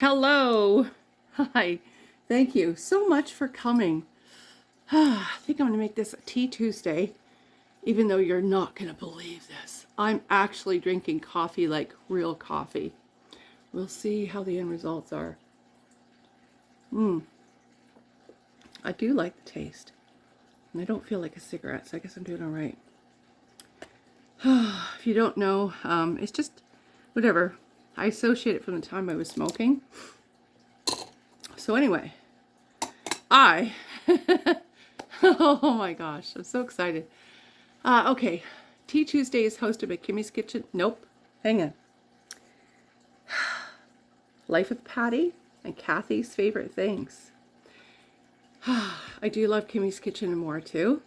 Hello. Hi. Thank you so much for coming. I think I'm going to make this a Tea Tuesday, even though you're not going to believe this. I'm actually drinking coffee like real coffee. We'll see how the end results are. I do like the taste. And I don't feel like a cigarette, so I guess I'm doing all right. If you don't know, it's just whatever. I associate it from the time I was smoking. So anyway, oh my gosh, I'm so excited. Okay, Tea Tuesday is hosted by Kimmy's Kitchen. Nope, hang on. Life with Patty and Kathy's favorite things. I do love Kimmy's Kitchen and more too.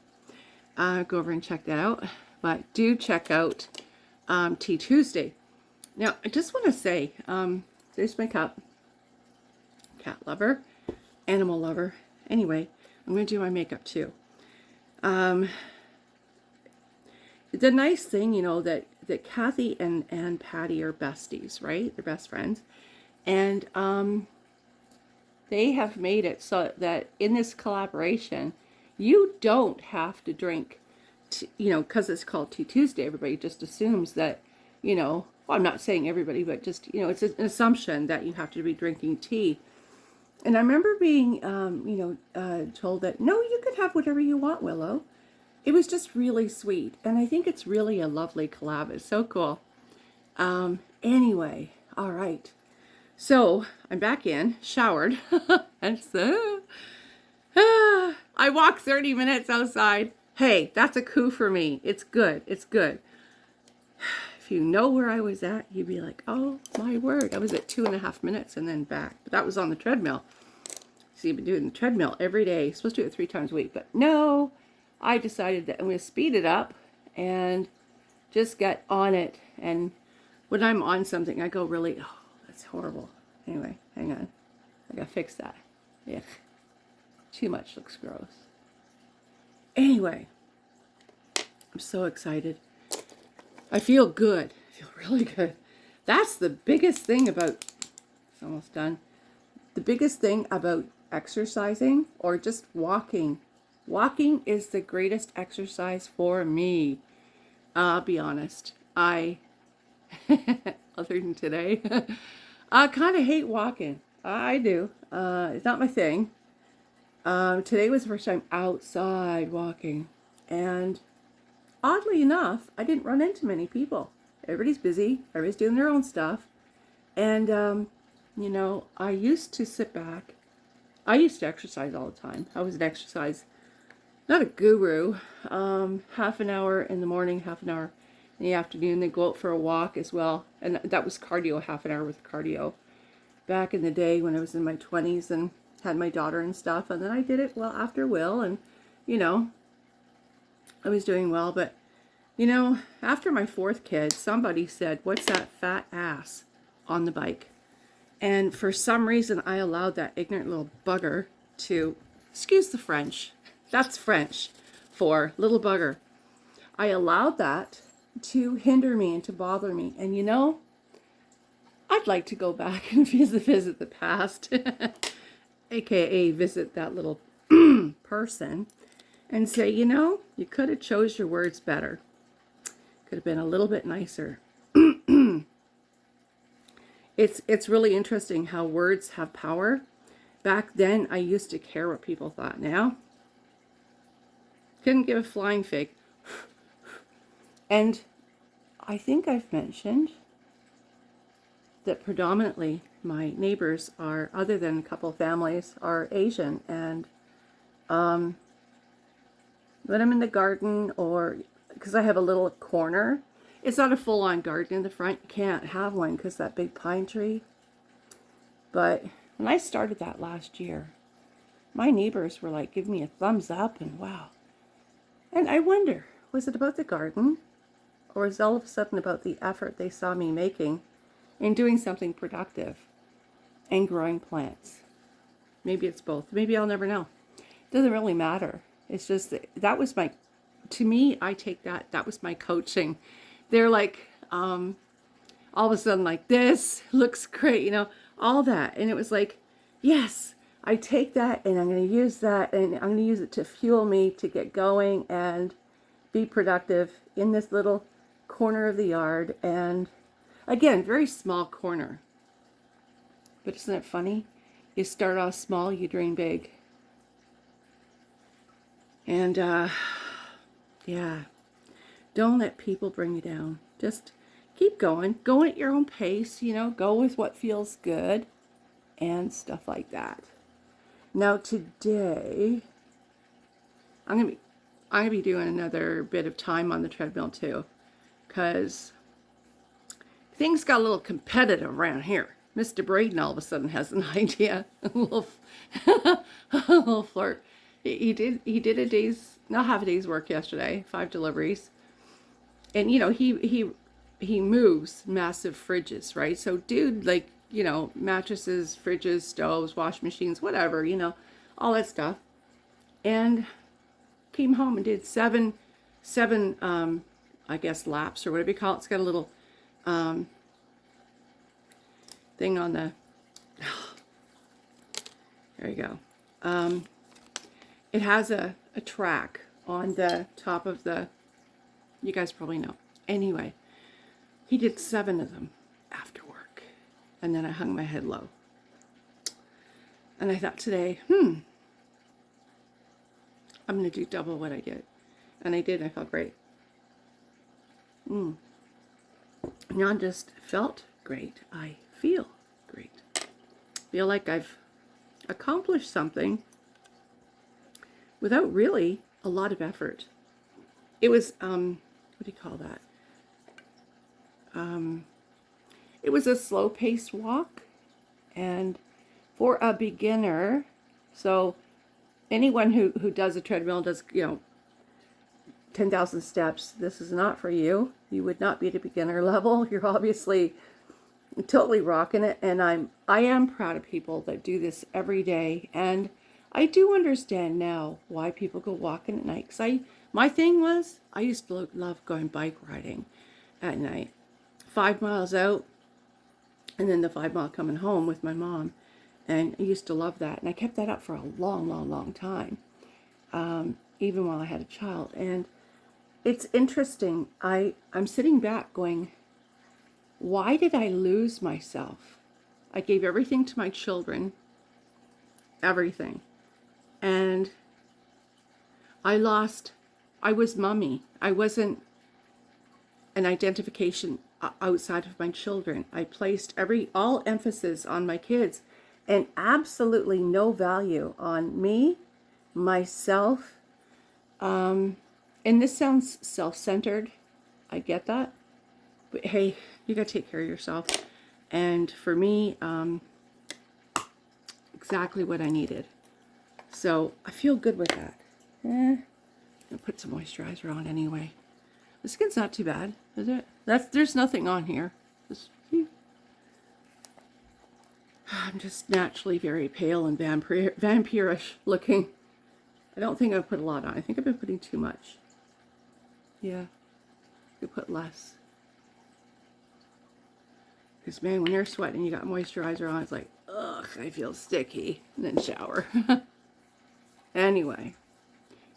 Go over and check that out. But do check out Tea Tuesday. Now, I just want to say, there's my cup. Cat lover, animal lover. Anyway, I'm going to do my makeup too. The nice thing, you know, that Kathy and Patty are besties, right? They're best friends. And they have made it so that in this collaboration, you don't have to drink, because it's called Tea Tuesday, everybody just assumes that, well, I'm not saying everybody, but just, it's an assumption that you have to be drinking tea. And I remember being, told that, no, you could have whatever you want, Willow. It was just really sweet. And I think it's really a lovely collab. It's so cool. Anyway, all right. So I'm back in, showered. And so, I walked 30 minutes outside. Hey, that's a coup for me. It's good. It's good. If you know where I was at, you'd be like, oh my word. I was at 2.5 minutes and then back. But that was on the treadmill. So you've been doing the treadmill every day. You're supposed to do it 3 times a week. But no, I decided that I'm going to speed it up and just get on it. And when I'm on something, I go really, oh, that's horrible. Anyway, hang on. I got to fix that. Yeah. Too much looks gross. Anyway, I'm so excited. I feel good. I feel really good. That's the biggest thing about, it's almost done. The biggest thing about exercising or just walking. Walking is the greatest exercise for me. I'll be honest. Other than today, I kind of hate walking. I do. It's not my thing. Today was the first time outside walking. And oddly enough, I didn't run into many people. Everybody's busy. Everybody's doing their own stuff. And, I used to sit back. I used to exercise all the time. I was an exercise, not a guru. Half an hour in the morning, half an hour in the afternoon. Then go out for a walk as well. And that was cardio, half an hour with cardio. Back in the day when I was in my 20s and had my daughter and stuff. And then I did it well after Will. And, I was doing well. But, after my 4th kid, somebody said, what's that fat ass on the bike? And for some reason, I allowed that ignorant little bugger to, excuse the French, that's French for little bugger. I allowed that to hinder me and to bother me. And I'd like to go back and visit the past, aka visit that little person and say, you could have chose your words better. Could have been a little bit nicer. It's really interesting how words have power. Back then, I used to care what people thought. Now, couldn't give a flying fig. And I think I've mentioned that predominantly my neighbors are, other than a couple families, are Asian. And when I'm in the garden, or because I have a little corner, it's not a full-on garden in the front. You can't have one because that big pine tree. But when I started that last year, my neighbors were like giving me a thumbs up and wow. And I wonder, was it about the garden? Or is it all of a sudden about the effort they saw me making in doing something productive and growing plants? Maybe it's both. Maybe I'll never know. It doesn't really matter. It's just that was my, to me, I take that was my coaching. They're like, all of a sudden like, this looks great, all that. And it was like, yes, I take that and I'm going to use that and I'm going to use it to fuel me to get going and be productive in this little corner of the yard. And again, very small corner. But isn't it funny? You start off small, you dream big. And yeah, don't let people bring you down. Just keep going. Go at your own pace, you know, go with what feels good and stuff like that. Now today, I'm gonna be doing another bit of time on the treadmill too, because things got a little competitive around here. Mr. Braden all of a sudden has an idea, a little flirt. He did half a day's work yesterday, 5 deliveries, and you know he moves massive fridges, right? So dude, like, you know, mattresses, fridges, stoves, wash machines, whatever, you know, all that stuff, and came home and did seven I guess laps or whatever you call it. It's got a little thing on the there you go. It has a track on the top of the, you guys probably know. Anyway, he did 7 of them after work. And then I hung my head low. And I thought today, I'm going to do double what I did. And I did. I felt great. Not just felt great, I feel great. Feel like I've accomplished something without really a lot of effort. It was, what do you call that? It was a slow-paced walk, and for a beginner, so anyone who does a treadmill, does, you know, 10,000 steps, this is not for you. You would not be at a beginner level. You're obviously totally rocking it, and I am proud of people that do this every day. And I do understand now why people go walking at night. Because my thing was, I used to love going bike riding at night. 5 miles out, and then the 5 mile coming home with my mom. And I used to love that. And I kept that up for a long, long, long time, even while I had a child. And it's interesting. I'm sitting back going, why did I lose myself? I gave everything to my children, everything. And I was mommy. I wasn't an identification outside of my children. I placed all emphasis on my kids and absolutely no value on me, myself. And this sounds self-centered. I get that. But hey, you gotta take care of yourself. And for me, exactly what I needed. So I feel good with that. I'll put some moisturizer on anyway. The skin's not too bad, is it? There's nothing on here. I'm just naturally very pale and vampirish looking. I don't think I've put a lot on. I think I've been putting too much. Yeah, you put less. Because man, when you're sweating, you got moisturizer on, it's like, ugh, I feel sticky. And then shower. Anyway,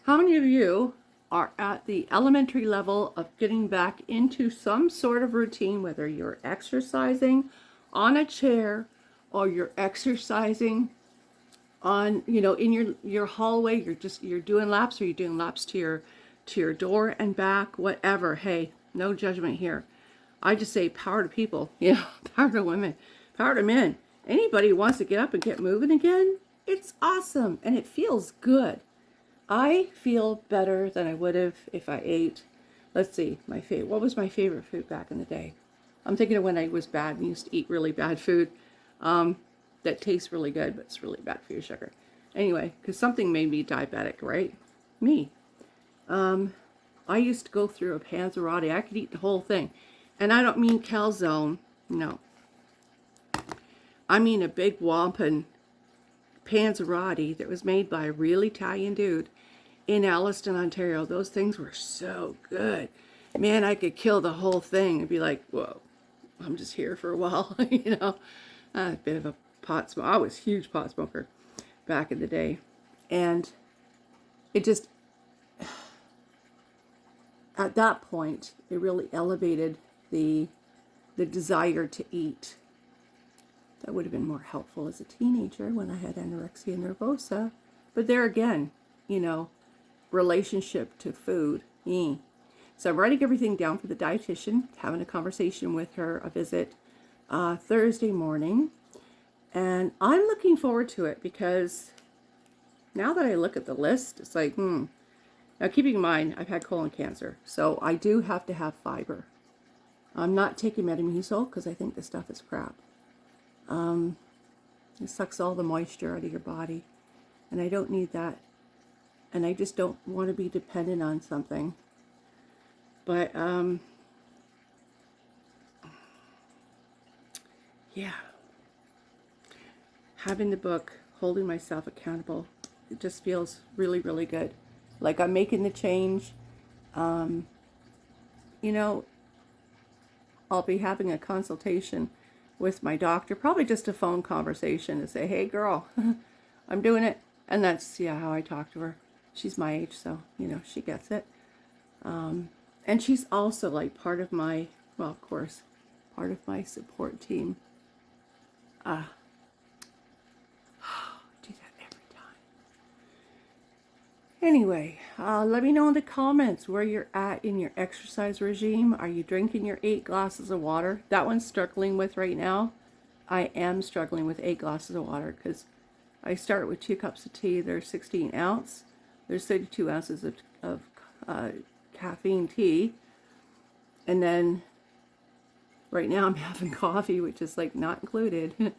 how many of you are at the elementary level of getting back into some sort of routine, whether you're exercising on a chair or you're exercising on, you know, in your hallway, you're doing laps, or you're doing laps to your door and back, whatever. Hey, no judgment here. I just say power to people, you know, power to women, power to men. Anybody who wants to get up and get moving again, it's awesome and it feels good. I feel better than I would have if I ate, let's see, what was my favorite food back in the day? I'm thinking of when I was bad and used to eat really bad food that tastes really good, but it's really bad for your sugar. Anyway, because something made me diabetic, right? Me. I used to go through a panzerotti. I could eat the whole thing. And I don't mean calzone, no. I mean a big wampin panzerotti that was made by a real Italian dude in Alliston, Ontario. Those things were so good. Man, I could kill the whole thing and be like, whoa, I'm just here for a while, you know. A bit of a pot smoker. I was a huge pot smoker back in the day. And it just, at that point, it really elevated the desire to eat. That would have been more helpful as a teenager when I had anorexia nervosa. But there again, you know, relationship to food. So I'm writing everything down for the dietitian, having a conversation with her, a visit Thursday morning. And I'm looking forward to it because now that I look at the list, it's like, Now, keeping in mind, I've had colon cancer, so I do have to have fiber. I'm not taking Metamucil because I think this stuff is crap. It sucks all the moisture out of your body, and I don't need that. And I just don't want to be dependent on something. But, yeah. Having the book, holding myself accountable, it just feels really, really good. Like I'm making the change. You know, I'll be having a consultation with my doctor, probably just a phone conversation to say, hey girl, I'm doing it. And that's, how I talk to her. She's my age, so, she gets it. And she's also like part of my, well, of course, part of my support team. Do that every time. Anyway, let me know in the comments where you're at in your exercise regime. Are you drinking your 8 glasses of water? That one's struggling with right now. I am struggling with 8 glasses of water because I start with 2 cups of tea. They're 16 ounce. There's 32 ounces of caffeine tea. And then right now I'm having coffee, which is like not included.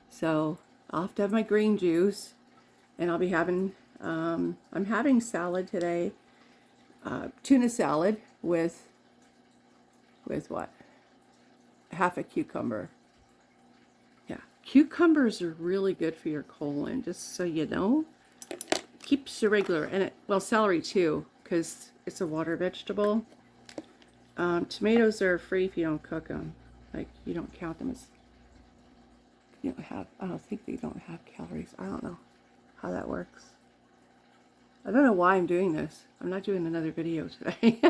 So I'll have to have my green juice, and I'll be having, I'm having salad today, tuna salad with what? Half a cucumber. Yeah, cucumbers are really good for your colon, just so you know. Keeps you regular, and celery too, because it's a water vegetable. Tomatoes are free if you don't cook them. Like, you don't count them as, I don't think they don't have calories. I don't know how that works. I don't know why I'm doing this. I'm not doing another video today.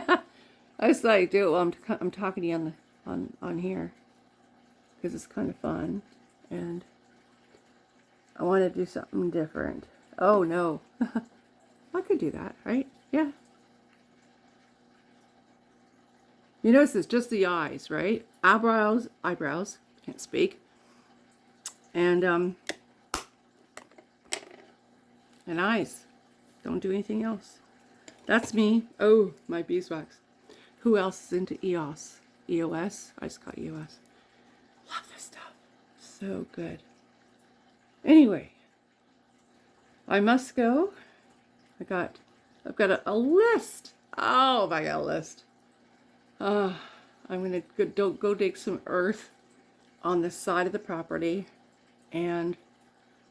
I just thought I'd do it while I'm talking to you on here, because it's kind of fun, and I want to do something different. Oh no. I could do that, right? Yeah. You notice it's just the eyes, right? Eyebrows, can't speak. And eyes. Don't do anything else. That's me. Oh, my beeswax. Who else is into EOS? EOS? I just got EOS. Love this stuff. So good. Anyway, I must go. I've got a list. Oh, I got a list. I'm going to go dig some earth on the side of the property, and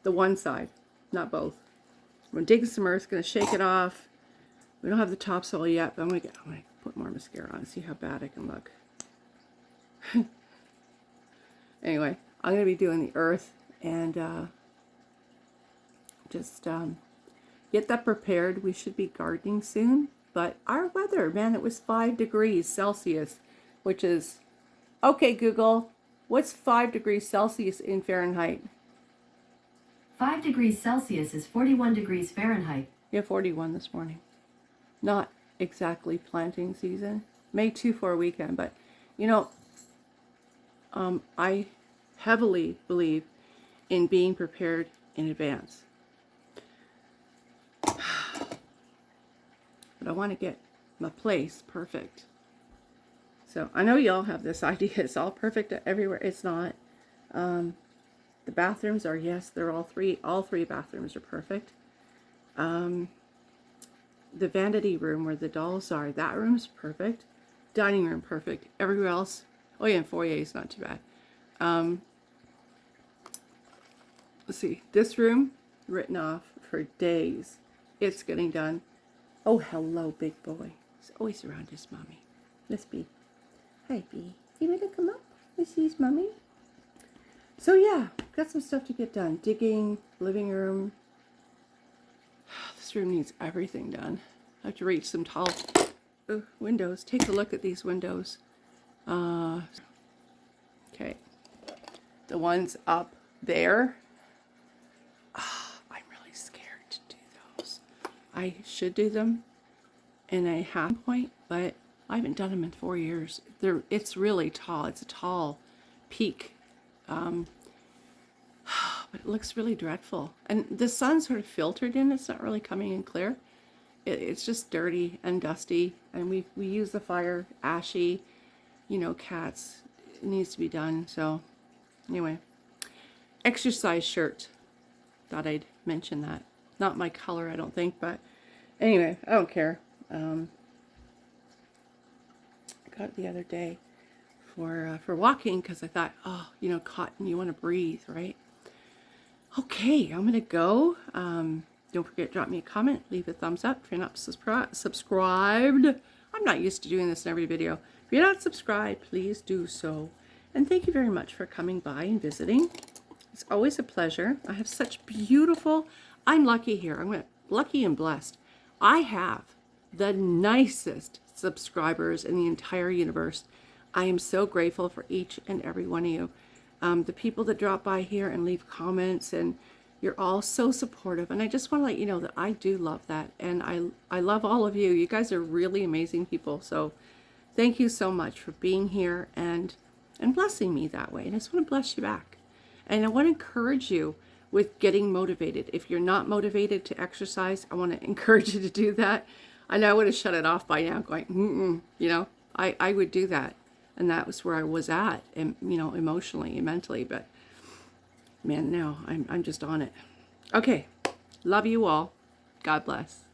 the one side, not both. I'm going to dig some earth, going to shake it off. We don't have the topsoil yet, but I'm going to put more mascara on and see how bad I can look. Anyway, I'm going to be doing the earth and just get that prepared. We should be gardening soon. But our weather, man, it was 5 degrees Celsius, which is, okay, Google, what's 5 degrees Celsius in Fahrenheit? 5 degrees Celsius is 41 degrees Fahrenheit. Yeah, 41 this morning. Not exactly planting season. May 2 for a weekend, but, I heavily believe in being prepared in advance. But I want to get my place perfect. So I know y'all have this idea. It's all perfect everywhere. It's not. The bathrooms are, yes, they're all three bathrooms are perfect. The vanity room where the dolls are, that room's perfect. Dining room, perfect. Everywhere else, oh yeah, and foyer is not too bad. Let's see, this room, written off for days. It's getting done. Oh, hello, big boy. He's always around his mommy. Miss B. Hi, B. You want to come up? This is mommy. So yeah, got some stuff to get done. Digging, living room. This room needs everything done. I have to reach some tall windows. Take a look at these windows. Okay. The ones up there. I'm really scared to do those. I should do them in a half point, but I haven't done them in 4 years. It's really tall. It's a tall peak. But it looks really dreadful. And the sun's sort of filtered in. It's not really coming in clear. It's just dirty and dusty. And we use the fire, ashy, you know, cats. It needs to be done. So anyway, exercise shirt. Thought I'd mention that. Not my color, I don't think, but anyway, I don't care. I got it the other day for walking because I thought, oh, you know, cotton, you want to breathe, right? Okay, I'm gonna go. Don't forget to drop me a comment, leave a thumbs up if you're not subscribed. I'm not used to doing this in every video. If you're not subscribed, please do so. And thank you very much for coming by and visiting. It's always a pleasure. I have such beautiful, I'm lucky here. I'm lucky and blessed. I have the nicest subscribers in the entire universe. I am so grateful for each and every one of you. The people that drop by here and leave comments, and you're all so supportive. And I just want to let you know that I do love that. And I love all of you. You guys are really amazing people. So thank you so much for being here and blessing me that way. And I just want to bless you back. And I want to encourage you with getting motivated. If you're not motivated to exercise, I want to encourage you to do that. I know I would have shut it off by now going, you know, I would do that. And that was where I was at, and you know, emotionally and mentally. But man, now I'm just on it. Okay, love you all. God bless.